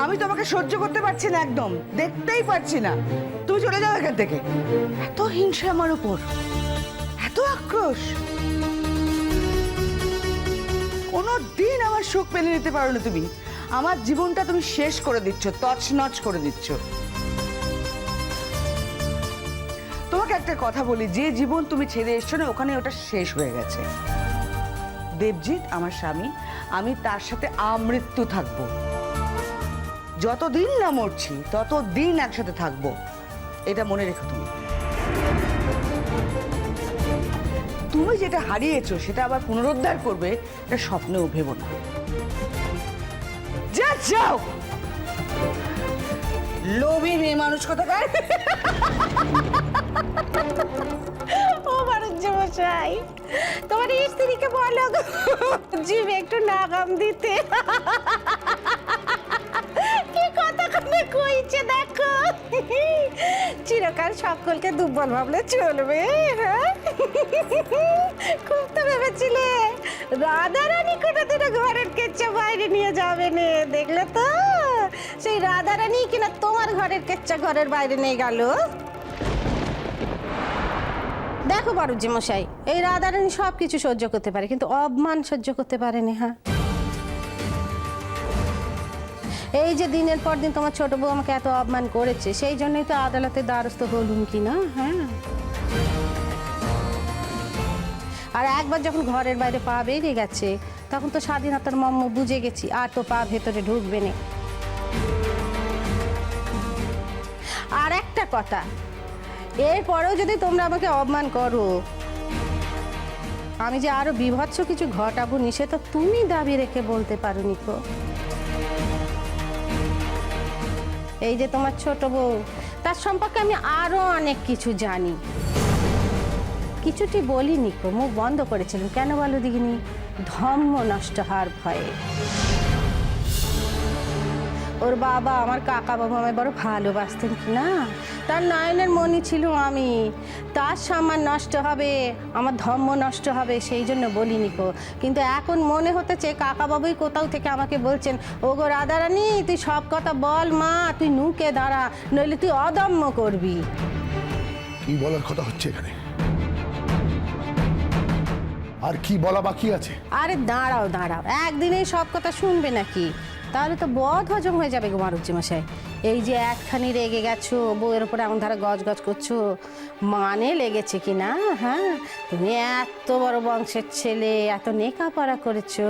আমি তোমাকে সহ্য করতে পারছি না, একদম দেখতেই পারছি না। তুমি চলে যাও এখান থেকে। এত হিংসা আমার উপর, এত আক্রোশ। কোনোদিন আমার সুখ পেলে নিতে পারো না তুমি। আমার জীবনটা তুমি শেষ করে দিচ্ছ, তছনছ করে দিচ্ছ। তোমাকে একটা কথা বলি, যে জীবন তুমি ছেড়ে এসছো না, ওখানে ওটা শেষ হয়ে গেছে। দেবজিৎ আমার স্বামী, আমি তার সাথে আমৃত্যু থাকবো। যতদিন না মরছি ততদিন একসাথে থাকবো, এটা মনে রেখো তুমি। তুমি যেটা হারিয়েছো সেটা আবার পুনরুদ্ধার করবে, এটা স্বপ্নেও ভেবো না। যা যাও, লোভী মেয়ে মানুষ কোথাকার। ও বাণিজ্য মশাই, তোমার স্ত্রীকে বলো জিভ একটু নাগাম দিতে। কি কথা কানে কইছে দেখো। চিরকাল সকলকে দুর্বল ভাবলে চলবে? হ্যাঁ, খুব তো ভেবেছিলে রাধারানী কোনোদিনও ঘরের কেচ্ছা বাইরে নিয়ে যাবে না। দেখলে তো, সেই রাধারানী কিনা তোমার ঘরের কেচ্ছা ঘরের বাইরে নিয়ে গেল। দেখো বাড়ুজ্জি মশাই, এই রাধারানী সব কিছু সহ্য করতে পারে, কিন্তু অপমান সহ্য করতে পারেনি। হ্যাঁ, এই যে দিনের পর দিন তোমার ছোট বউ আমাকে এত অপমান করেছে, সেই জন্যই তো আদালতের দ্বারস্থ হলুম কি না। হ্যাঁ, আর একবার যখন ঘরের বাইরে পা বেরিয়ে গেছে, তখন তো স্বাধীনতার মর্ম বুঝে গেছি, আর তো পা ভেতরে ঢুকবে না। আর একটা কথা, এরপরেও যদি তোমরা আমাকে অপমান করো, আমি যে আরো বিভৎস কিছু ঘটাবো নি, সে তো তুমি দাবি রেখে বলতে পারো নিকো। এই যে তোমার ছোট বউ, তার সম্পর্কে আমি আরো অনেক কিছু জানি। কিছুটি বলি নিকো, মুখ বন্ধ করেছিলাম। কেন বলো দিগিনি? ধর্ম নষ্ট হওয়ার ভয়ে। ওর বাবা, আমার কাকা বাবা আমায় বড় ভালোবাসতেন কি না, তার নয়নের মনি ছিল আমি। তার সম্মান নষ্ট হবে, আমার ধর্ম নষ্ট হবে, সেই জন্য বলিনি কো। কিন্তু এখন মনে হতেছে কাকা বাবুই কোথাও থেকে আমাকে বলছেন, ও গো রাধারানী, তুই সব কথা বল মা, তুই নুকে দাঁড়া, নইলে তুই অদম্য করবি। কি বলার কথা হচ্ছে এখানে? আর কি বলা বাকি আছে? আরে দাঁড়াও দাঁড়াও, একদিনেই সব কথা শুনবে নাকি? তাহলে তো বদ হজম হয়ে যাবে গো মারুজ্জি মশাই। এই যে একখানি রেগে গেছো, বউয়ের ওপরে এমন ধারা গজ গজ করছো, মানে লেগেছে কি না? হ্যাঁ, তুমি এত বড় বংশের ছেলে, এত নেকাপড়া করেছো,